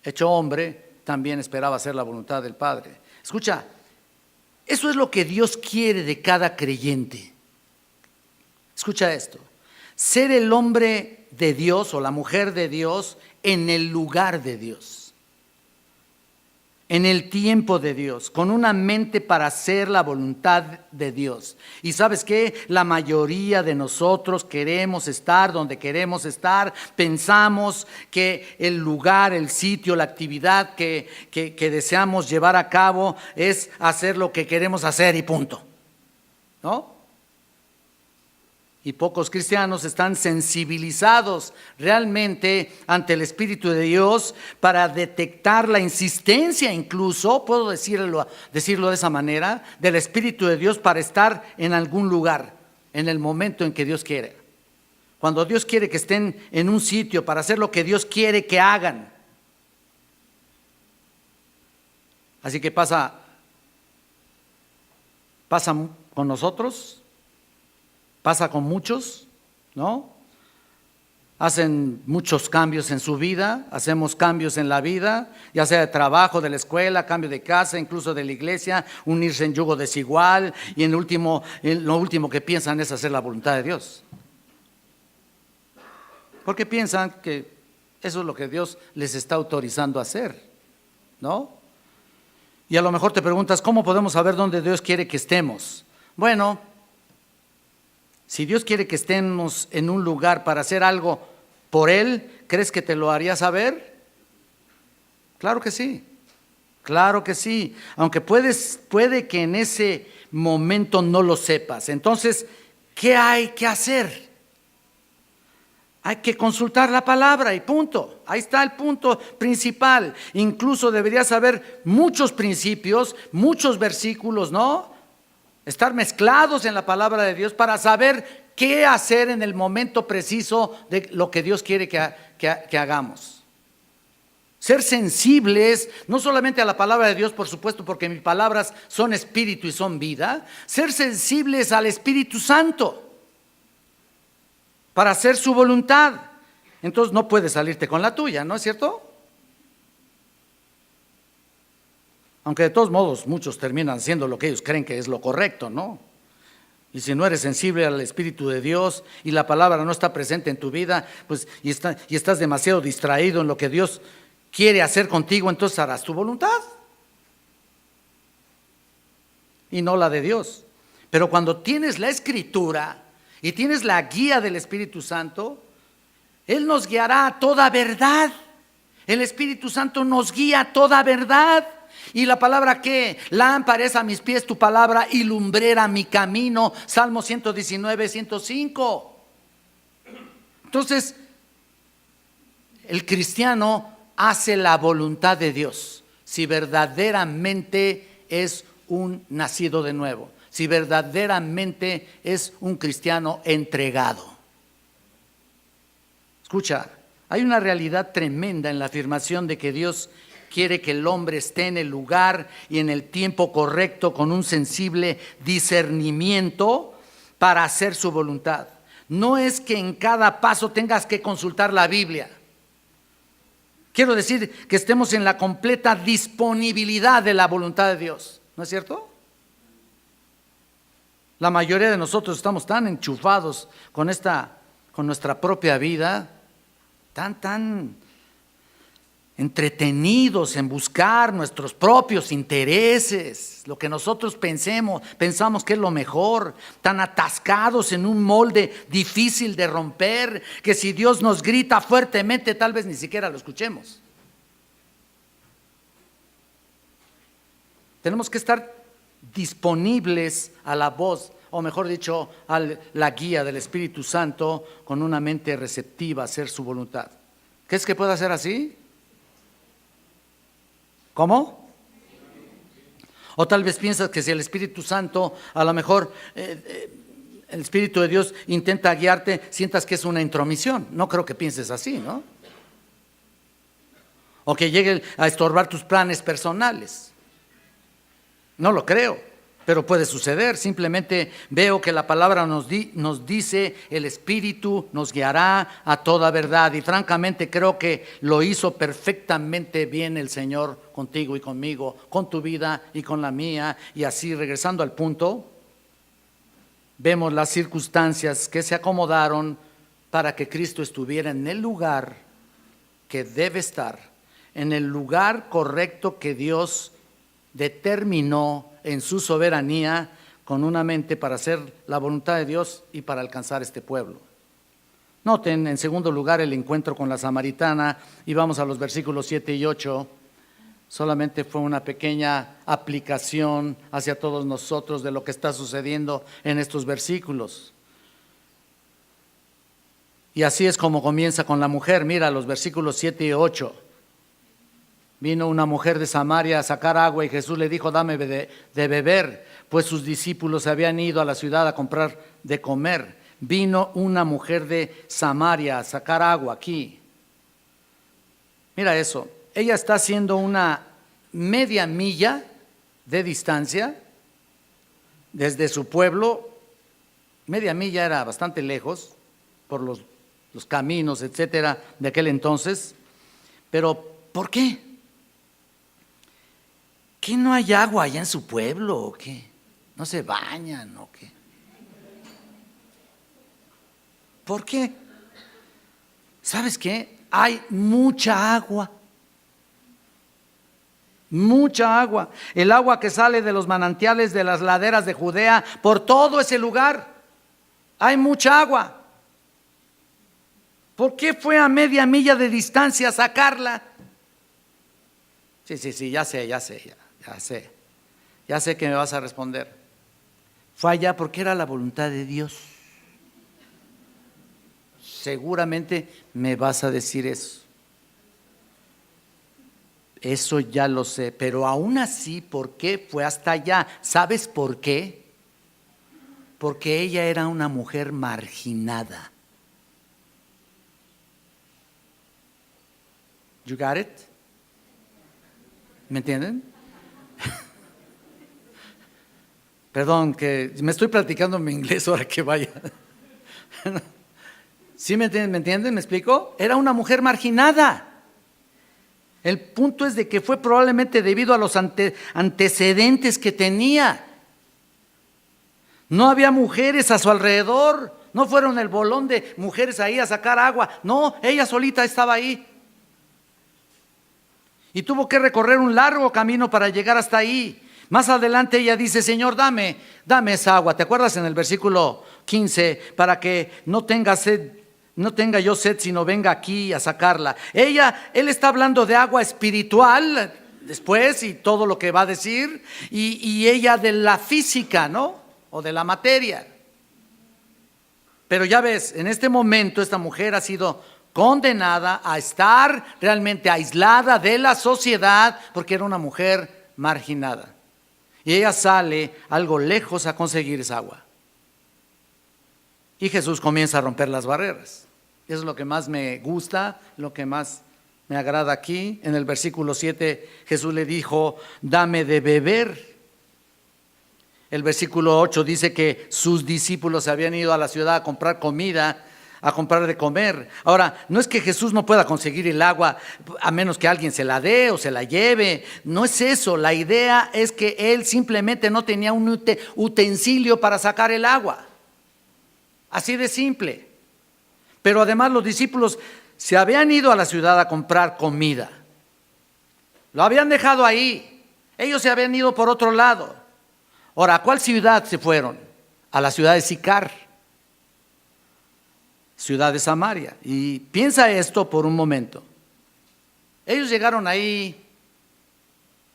[SPEAKER 1] hecho hombre, también esperaba hacer la voluntad del Padre. Escucha, eso es lo que Dios quiere de cada creyente. Escucha esto: ser el hombre de Dios o la mujer de Dios en el lugar de Dios, en el tiempo de Dios, con una mente para hacer la voluntad de Dios. Y ¿sabes qué? La mayoría de nosotros queremos estar donde queremos estar, pensamos que el lugar, el sitio, la actividad que deseamos llevar a cabo es hacer lo que queremos hacer y punto, ¿no? Y pocos cristianos están sensibilizados realmente ante el Espíritu de Dios para detectar la insistencia, incluso, puedo decirlo de esa manera, del Espíritu de Dios para estar en algún lugar, en el momento en que Dios quiere. Cuando Dios quiere que estén en un sitio para hacer lo que Dios quiere que hagan. Así que pasa con nosotros. Pasa con muchos, ¿no? Hacen muchos cambios en su vida, hacemos cambios en la vida, ya sea de trabajo, de la escuela, cambio de casa, incluso de la iglesia, unirse en yugo desigual, y lo último que piensan es hacer la voluntad de Dios. Porque piensan que eso es lo que Dios les está autorizando a hacer, ¿no? Y a lo mejor te preguntas, ¿cómo podemos saber dónde Dios quiere que estemos? Bueno, si Dios quiere que estemos en un lugar para hacer algo por Él, ¿crees que te lo haría saber? Claro que sí, claro que sí. Aunque puede que en ese momento no lo sepas. Entonces, ¿qué hay que hacer? Hay que consultar la palabra y punto. Ahí está el punto principal. Incluso deberías saber muchos principios, muchos versículos, ¿no? Estar mezclados en la palabra de Dios para saber qué hacer en el momento preciso de lo que Dios quiere que hagamos. Ser sensibles, no solamente a la palabra de Dios, por supuesto, porque mis palabras son espíritu y son vida. Ser sensibles al Espíritu Santo para hacer su voluntad. Entonces no puedes salirte con la tuya, ¿no es cierto? Aunque de todos modos muchos terminan haciendo lo que ellos creen que es lo correcto, ¿no? Y si no eres sensible al Espíritu de Dios y la palabra no está presente en tu vida, pues y estás demasiado distraído en lo que Dios quiere hacer contigo, entonces harás tu voluntad y no la de Dios. Pero cuando tienes la Escritura y tienes la guía del Espíritu Santo, Él nos guiará a toda verdad. El Espíritu Santo nos guía a toda verdad. Y la palabra que lámpara es a mis pies tu palabra y lumbrera mi camino. Salmo 119, 105. Entonces, el cristiano hace la voluntad de Dios si verdaderamente es un nacido de nuevo, si verdaderamente es un cristiano entregado. Escucha, hay una realidad tremenda en la afirmación de que Dios quiere que el hombre esté en el lugar y en el tiempo correcto con un sensible discernimiento para hacer su voluntad. No es que en cada paso tengas que consultar la Biblia. Quiero decir que estemos en la completa disponibilidad de la voluntad de Dios. ¿No es cierto? La mayoría de nosotros estamos tan enchufados con nuestra propia vida, tan entretenidos en buscar nuestros propios intereses, lo que nosotros pensamos que es lo mejor, tan atascados en un molde difícil de romper, que si Dios nos grita fuertemente, tal vez ni siquiera lo escuchemos. Tenemos que estar disponibles a la voz, o mejor dicho, a la guía del Espíritu Santo, con una mente receptiva a hacer su voluntad. ¿Qué es que puede hacer así? ¿Cómo? O tal vez piensas que si el Espíritu Santo, a lo mejor el Espíritu de Dios intenta guiarte, sientas que es una intromisión. No creo que pienses así, ¿no? O que llegue a estorbar tus planes personales. No lo creo, pero puede suceder. Simplemente veo que la palabra nos dice, el Espíritu nos guiará a toda verdad. Y francamente creo que lo hizo perfectamente bien el Señor contigo y conmigo, con tu vida y con la mía. Y así, regresando al punto, vemos las circunstancias que se acomodaron para que Cristo estuviera en el lugar que debe estar, en el lugar correcto que Dios determinó en su soberanía, con una mente para hacer la voluntad de Dios y para alcanzar este pueblo. Noten en segundo lugar el encuentro con la samaritana, y vamos a los versículos 7 y 8. Solamente fue una pequeña aplicación hacia todos nosotros de lo que está sucediendo en estos versículos. Y así es como comienza con la mujer. Mira los versículos 7 y 8. Vino una mujer de Samaria a sacar agua y Jesús le dijo: dame de beber, pues sus discípulos se habían ido a la ciudad a comprar de comer. Vino una mujer de Samaria a sacar agua aquí. Mira eso, ella está haciendo una media milla de distancia desde su pueblo. Media milla era bastante lejos por los caminos, etcétera, de aquel entonces. Pero ¿por qué? ¿Qué no hay agua allá en su pueblo o qué? ¿No se bañan o qué? ¿Por qué? ¿Sabes qué? Hay mucha agua. Mucha agua. El agua que sale de los manantiales de las laderas de Judea, por todo ese lugar, hay mucha agua. ¿Por qué fue a media milla de distancia a sacarla? Sí, ya sé que me vas a responder. Fue allá porque era la voluntad de Dios. Seguramente me vas a decir eso. Eso ya lo sé, pero aún así, ¿por qué fue hasta allá? ¿Sabes por qué? Porque ella era una mujer marginada. You got it? ¿Me entienden? Perdón, que me estoy practicando mi inglés ahora que vaya. ¿Sí me entienden? ¿Me explico? Era una mujer marginada. El punto es de que fue probablemente debido a los antecedentes que tenía. No había mujeres a su alrededor. No fueron el bolón de mujeres ahí a sacar agua. No, ella solita estaba ahí. Y tuvo que recorrer un largo camino para llegar hasta ahí. Más adelante ella dice: Señor, dame esa agua. ¿Te acuerdas en el versículo 15? Para que no tenga yo sed, sino venga aquí a sacarla. Él está hablando de agua espiritual después y todo lo que va a decir. Y ella de la física, ¿no? O de la materia. Pero ya ves, en este momento esta mujer ha sido condenada a estar realmente aislada de la sociedad porque era una mujer marginada. Y ella sale algo lejos a conseguir esa agua. Y Jesús comienza a romper las barreras. Eso es lo que más me gusta, lo que más me agrada aquí. En el versículo 7 Jesús le dijo: dame de beber. El versículo 8 dice que sus discípulos se habían ido a la ciudad a comprar comida, a comprar de comer. Ahora, no es que Jesús no pueda conseguir el agua a menos que alguien se la dé o se la lleve. No es eso. La idea es que él simplemente no tenía un utensilio para sacar el agua. Así de simple. Pero además los discípulos se habían ido a la ciudad a comprar comida. Lo habían dejado ahí. Ellos se habían ido por otro lado. Ahora, ¿a cuál ciudad se fueron? A la ciudad de Sicar, ciudad de Samaria. Y piensa esto por un momento. Ellos llegaron ahí.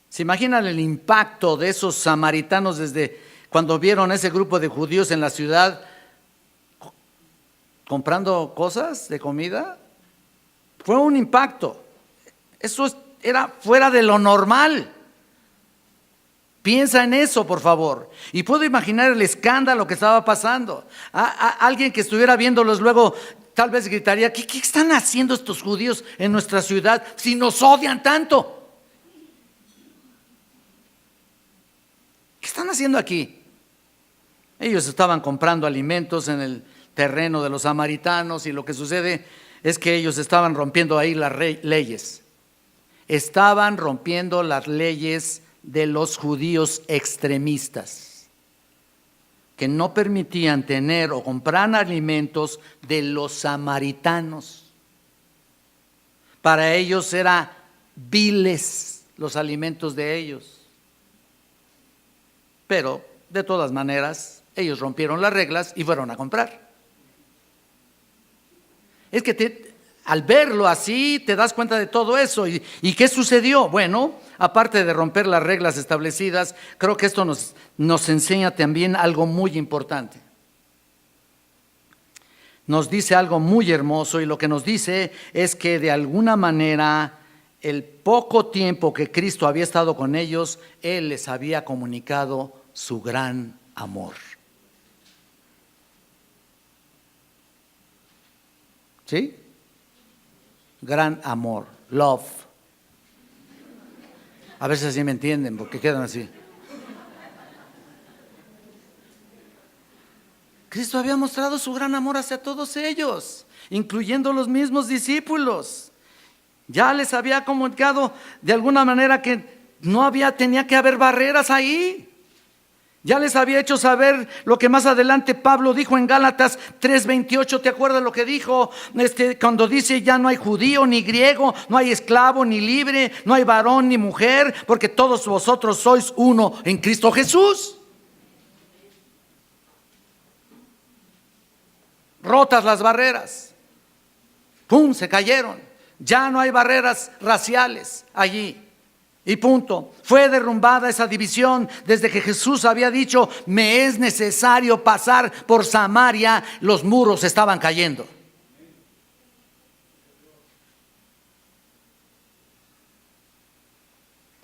[SPEAKER 1] ¿Se imaginan el impacto de esos samaritanos desde cuando vieron ese grupo de judíos en la ciudad comprando cosas de comida? Fue un impacto. Eso era fuera de lo normal. Piensa en eso, por favor. Y puedo imaginar el escándalo que estaba pasando. Alguien que estuviera viéndolos luego tal vez gritaría: ¿Qué están haciendo estos judíos en nuestra ciudad si nos odian tanto? ¿Qué están haciendo aquí? Ellos estaban comprando alimentos en el terreno de los samaritanos, y lo que sucede es que ellos estaban rompiendo ahí las leyes. Estaban rompiendo las leyes de los judíos extremistas, que no permitían tener o comprar alimentos de los samaritanos. Para ellos eran viles los alimentos de ellos. Pero de todas maneras ellos rompieron las reglas y fueron a comprar. Es que al verlo así te das cuenta de todo eso. ¿Y qué sucedió? Bueno, aparte de romper las reglas establecidas, creo que esto nos enseña también algo muy importante. Nos dice algo muy hermoso, y lo que nos dice es que de alguna manera el poco tiempo que Cristo había estado con ellos, Él les había comunicado su gran amor. ¿Sí? Gran amor, love. A veces así me entienden, porque quedan así. Cristo había mostrado su gran amor hacia todos ellos, incluyendo los mismos discípulos. Ya les había comunicado de alguna manera que tenía que haber barreras ahí. Ya les había hecho saber lo que más adelante Pablo dijo en Gálatas 3:28. ¿Te acuerdas lo que dijo? Cuando dice: ya no hay judío ni griego, no hay esclavo ni libre, no hay varón ni mujer, porque todos vosotros sois uno en Cristo Jesús. Rotas las barreras. ¡Pum! Se cayeron. Ya no hay barreras raciales allí. Y punto. Fue derrumbada esa división desde que Jesús había dicho: me es necesario pasar por Samaria. Los muros estaban cayendo.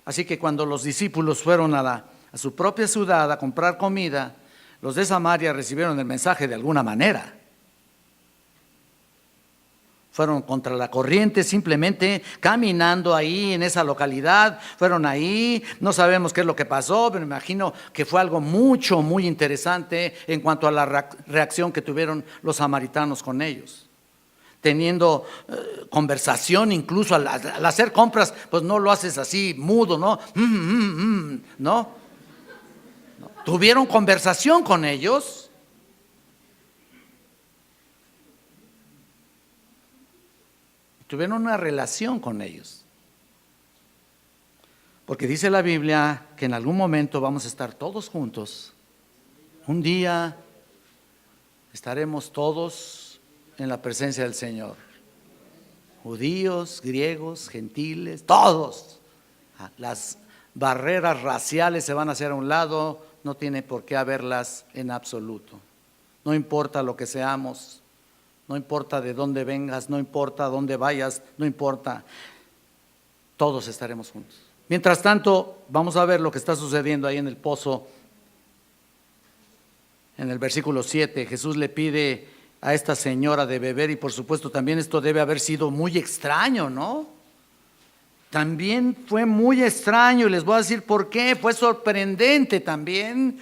[SPEAKER 1] Así que cuando los discípulos fueron a su propia ciudad a comprar comida, los de Samaria recibieron el mensaje de alguna manera. Fueron contra la corriente, simplemente caminando ahí en esa localidad. Fueron ahí, no sabemos qué es lo que pasó, pero me imagino que fue algo muy interesante en cuanto a la reacción que tuvieron los samaritanos con ellos. Teniendo conversación, incluso al hacer compras, pues no lo haces así mudo, ¿no? ¿No? Tuvieron conversación con ellos. Tuvieron una relación con ellos. Porque dice la Biblia que en algún momento vamos a estar todos juntos. Un día estaremos todos en la presencia del Señor. Judíos, griegos, gentiles, todos. Las barreras raciales se van a hacer a un lado, no tiene por qué haberlas en absoluto. No importa lo que seamos. No importa de dónde vengas, no importa dónde vayas, no importa. Todos estaremos juntos. Mientras tanto, vamos a ver lo que está sucediendo ahí en el pozo. En el versículo 7, Jesús le pide a esta señora de beber, y por supuesto también esto debe haber sido muy extraño, ¿no? también fue muy extraño y les voy a decir por qué. Fue sorprendente también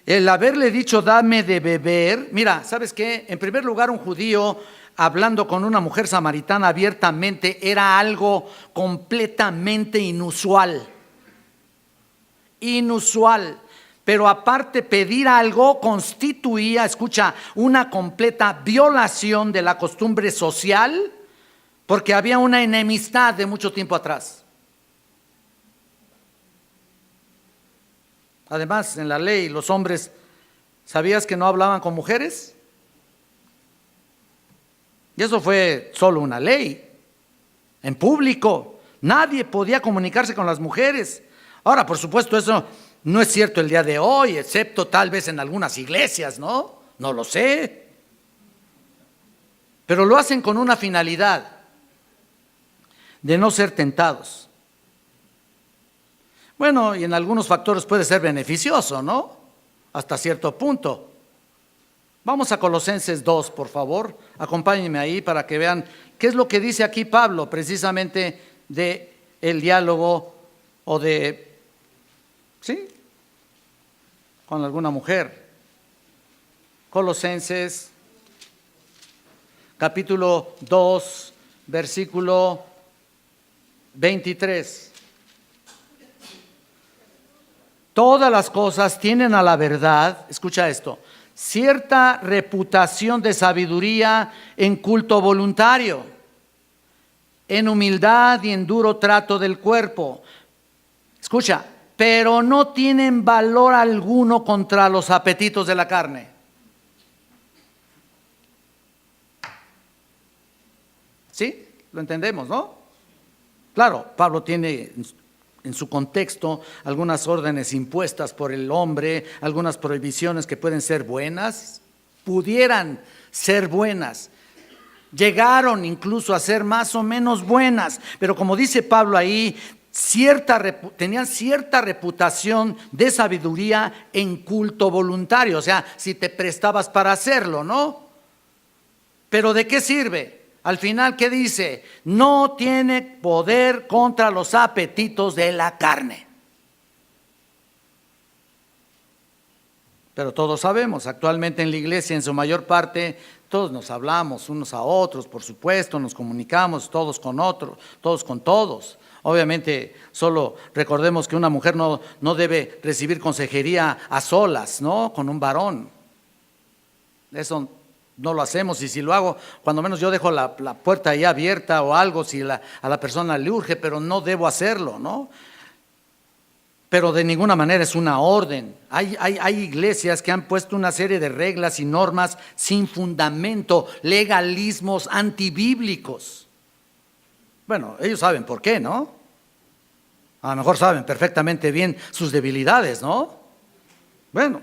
[SPEAKER 1] el haberle dicho dame de beber. Mira, ¿sabes qué? En primer lugar, un judío hablando con una mujer samaritana abiertamente era algo completamente inusual. Inusual. Pero aparte, pedir algo constituía, escucha, una completa violación de la costumbre social, porque había una enemistad de mucho tiempo atrás. Además, en la ley, los hombres, ¿sabías que no hablaban con mujeres? Y eso fue solo una ley. En público, nadie podía comunicarse con las mujeres. Ahora, por supuesto, eso no es cierto el día de hoy, excepto tal vez en algunas iglesias, ¿no? No lo sé. Pero lo hacen con una finalidad de no ser tentados. Bueno, y en algunos factores puede ser beneficioso, ¿no? Hasta cierto punto. Vamos a Colosenses 2, por favor. Acompáñenme ahí para que vean qué es lo que dice aquí Pablo, precisamente de el diálogo o de... ¿sí? Con alguna mujer. Colosenses, capítulo 2, versículo 23. Todas las cosas tienen a la verdad, escucha esto, cierta reputación de sabiduría en culto voluntario, en humildad y en duro trato del cuerpo. Escucha, pero no tienen valor alguno contra los apetitos de la carne. ¿Sí? Lo entendemos, ¿no? Claro, Pablo tiene en su contexto algunas órdenes impuestas por el hombre, algunas prohibiciones que pueden ser buenas, pudieran ser buenas. Llegaron incluso a ser más o menos buenas, pero como dice Pablo ahí, tenían cierta reputación de sabiduría en culto voluntario, o sea, si te prestabas para hacerlo, ¿no? Pero ¿de qué sirve? Al final, ¿qué dice? No tiene poder contra los apetitos de la carne. Pero todos sabemos, actualmente en la iglesia, en su mayor parte, todos nos hablamos unos a otros, por supuesto, nos comunicamos todos con otros, todos con todos. Obviamente, solo recordemos que una mujer no debe recibir consejería a solas, ¿no? Con un varón. Eso no lo hacemos, y si lo hago, cuando menos yo dejo la puerta ahí abierta o algo, si a la persona le urge, pero no debo hacerlo, ¿no? Pero de ninguna manera es una orden. Hay iglesias que han puesto una serie de reglas y normas sin fundamento, legalismos antibíblicos. Bueno, ellos saben por qué, ¿no? A lo mejor saben perfectamente bien sus debilidades, ¿no? Bueno,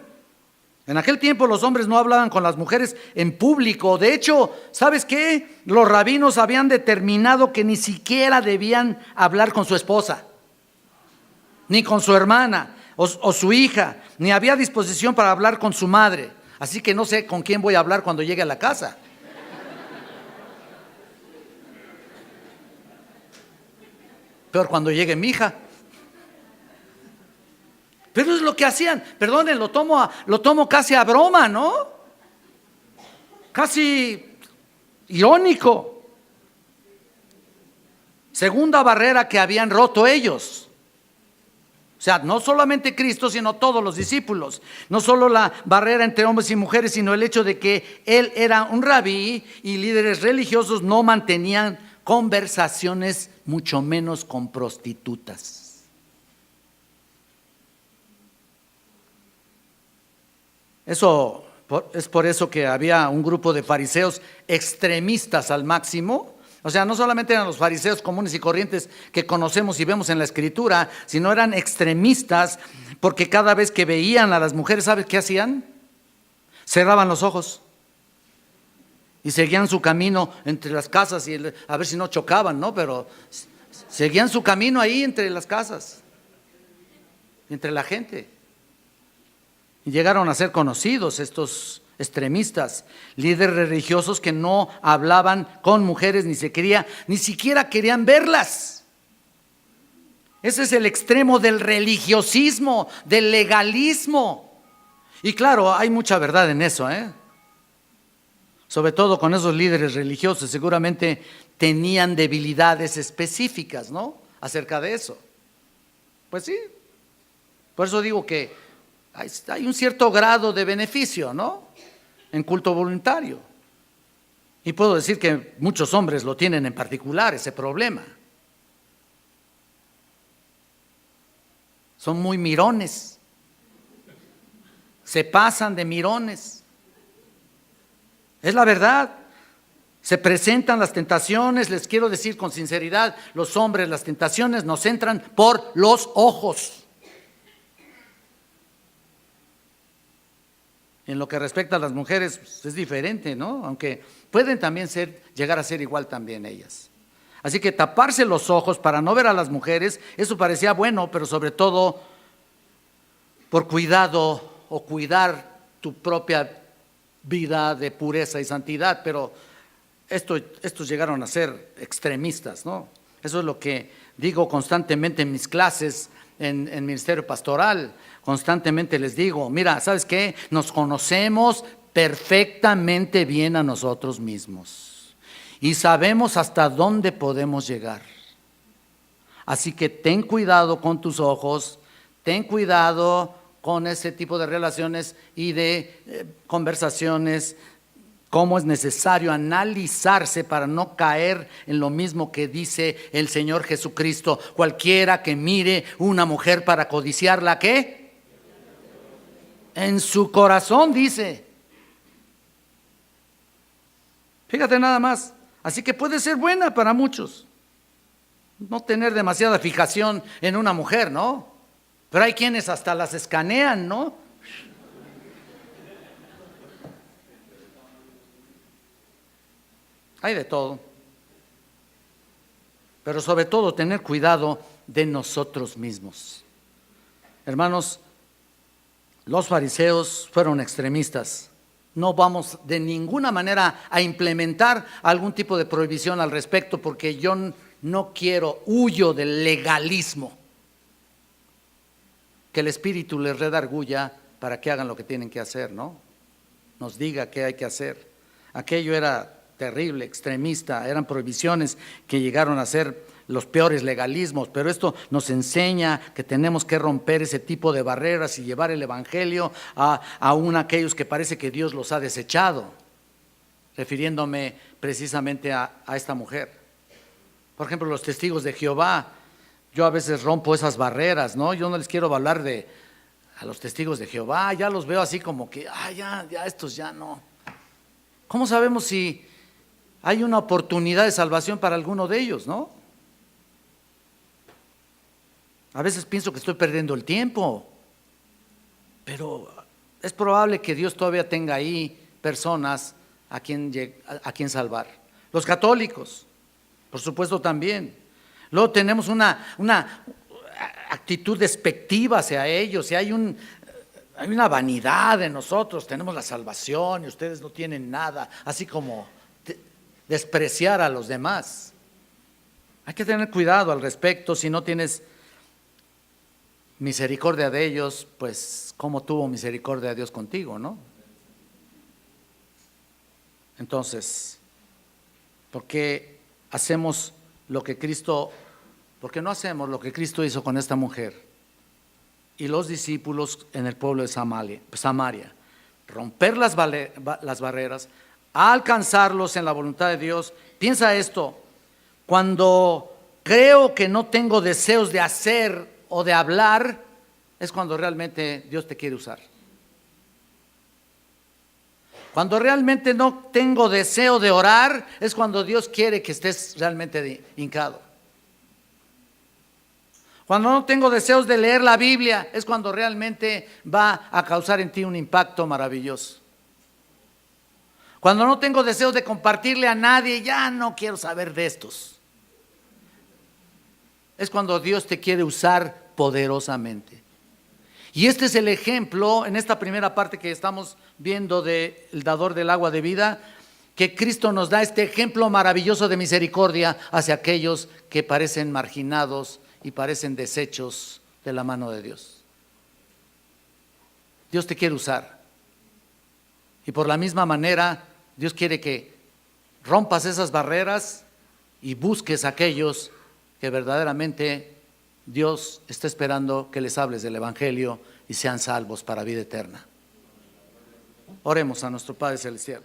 [SPEAKER 1] en aquel tiempo los hombres no hablaban con las mujeres en público. De hecho, ¿sabes qué? Los rabinos habían determinado que ni siquiera debían hablar con su esposa, ni con su hermana o su hija, ni había disposición para hablar con su madre. Así que no sé con quién voy a hablar cuando llegue a la casa. Peor cuando llegue mi hija. Pero es lo que hacían. Perdonen, lo tomo casi a broma, ¿no? Casi irónico. Segunda barrera que habían roto ellos. O sea, no solamente Cristo, sino todos los discípulos. No solo la barrera entre hombres y mujeres, sino el hecho de que él era un rabí y líderes religiosos no mantenían conversaciones, mucho menos con prostitutas. Eso es por eso que había un grupo de fariseos extremistas al máximo. O sea, no solamente eran los fariseos comunes y corrientes que conocemos y vemos en la Escritura, sino eran extremistas porque cada vez que veían a las mujeres, ¿sabes qué hacían? Cerraban los ojos y seguían su camino entre las casas, y a ver si no chocaban, ¿no? Pero seguían su camino ahí entre las casas, entre la gente. Y llegaron a ser conocidos estos extremistas, líderes religiosos que no hablaban con mujeres, ni siquiera querían verlas. Ese es el extremo del religiosismo, del legalismo. Y claro, hay mucha verdad en eso, sobre todo con esos líderes religiosos, seguramente tenían debilidades específicas, ¿no? Acerca de eso. Pues sí, por eso digo que hay un cierto grado de beneficio, ¿no? En culto voluntario. Y puedo decir que muchos hombres lo tienen en particular, ese problema. Son muy mirones, se pasan de mirones. Es la verdad. Se presentan las tentaciones, les quiero decir con sinceridad, los hombres, las tentaciones nos entran por los ojos. En lo que respecta a las mujeres, pues es diferente, ¿no? Aunque pueden también llegar a ser igual también ellas. Así que taparse los ojos para no ver a las mujeres, eso parecía bueno, pero sobre todo por cuidado o cuidar tu propia vida de pureza y santidad, pero estos llegaron a ser extremistas, ¿no? Eso es lo que digo constantemente en mis clases en ministerio pastoral. Constantemente les digo, mira, ¿sabes qué? Nos conocemos perfectamente bien a nosotros mismos y sabemos hasta dónde podemos llegar. Así que ten cuidado con tus ojos, ten cuidado con ese tipo de relaciones y de conversaciones, cómo es necesario analizarse para no caer en lo mismo que dice el Señor Jesucristo. Cualquiera que mire una mujer para codiciarla, ¿qué? En su corazón, dice. Fíjate nada más. Así que puede ser buena para muchos. No tener demasiada fijación en una mujer, ¿no? Pero hay quienes hasta las escanean, ¿no? Hay de todo. Pero sobre todo tener cuidado de nosotros mismos. Hermanos, los fariseos fueron extremistas. No vamos de ninguna manera a implementar algún tipo de prohibición al respecto, porque yo no quiero, huyo del legalismo. Que el Espíritu les redarguya para que hagan lo que tienen que hacer, ¿no? Nos diga qué hay que hacer. Aquello era terrible, extremista, eran prohibiciones que llegaron a ser los peores legalismos, pero esto nos enseña que tenemos que romper ese tipo de barreras y llevar el Evangelio aún a aquellos que parece que Dios los ha desechado, refiriéndome precisamente a esta mujer. Por ejemplo, los testigos de Jehová, yo a veces rompo esas barreras, ¿no? Yo no les quiero hablar a los testigos de Jehová, ya los veo así como que, ya estos ya no. ¿Cómo sabemos si hay una oportunidad de salvación para alguno de ellos, no? A veces pienso que estoy perdiendo el tiempo, pero es probable que Dios todavía tenga ahí personas a quien salvar. Los católicos, por supuesto, también. Luego tenemos una actitud despectiva hacia ellos, y hay una vanidad en nosotros. Tenemos la salvación y ustedes no tienen nada, así como despreciar a los demás. Hay que tener cuidado al respecto. Si no tienes misericordia de ellos, pues ¿cómo tuvo misericordia de Dios contigo, no? Entonces, ¿por qué hacemos lo que Cristo, por qué no hacemos lo que Cristo hizo con esta mujer y los discípulos en el pueblo de Samaria? Romper las barreras, alcanzarlos en la voluntad de Dios. Piensa esto: cuando creo que no tengo deseos de hacer o de hablar, es cuando realmente Dios te quiere usar. Cuando realmente no tengo deseo de orar, es cuando Dios quiere que estés realmente hincado. Cuando no tengo deseos de leer la Biblia, es cuando realmente va a causar en ti un impacto maravilloso. Cuando no tengo deseos de compartirle a nadie, ya no quiero saber de estos. Es cuando Dios te quiere usar poderosamente. Y este es el ejemplo en esta primera parte que estamos viendo del dador del agua de vida, que Cristo nos da este ejemplo maravilloso de misericordia hacia aquellos que parecen marginados y parecen desechos de la mano de Dios. Dios te quiere usar. Y por la misma manera, Dios quiere que rompas esas barreras y busques a aquellos que verdaderamente Dios está esperando que les hables del Evangelio y sean salvos para vida eterna. Oremos a nuestro Padre Celestial.